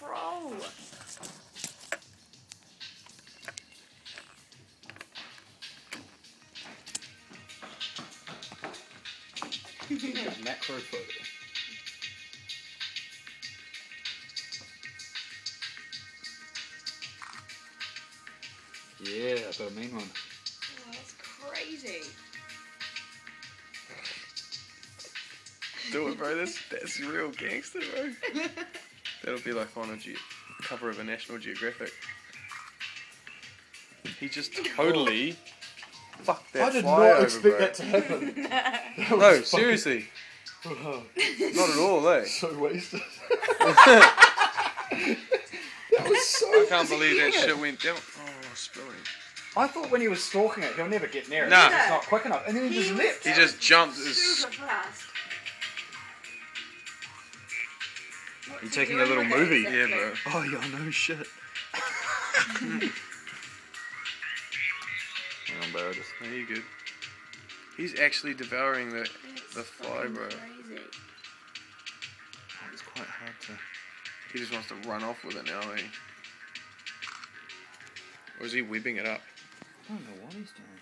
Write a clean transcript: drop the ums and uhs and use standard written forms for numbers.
control. Macro photo. Yeah, I got a mean one. Oh, that's crazy. Do it, bro. That's real gangster, bro. That'll be like on a cover of a National Geographic. He just totally fucked that I did fly not over, expect bro. that to happen. No, seriously. Oh, Not at all, eh? so wasted. That was so. I can't believe that shit went down. Oh, spilling. I thought when he was stalking it, he'll never get near it. Nah. It's not quick enough. And then he just leapt. He just jumped. Super fast. You taking a little movie? Yeah, bro. Oh, yeah, no shit. Hang on, bro. No, you good. He's actually devouring the fly, bro. Crazy. Oh, it's quite hard to. He just wants to run off with it now, eh? Or is he whipping it up? I don't know what he's doing.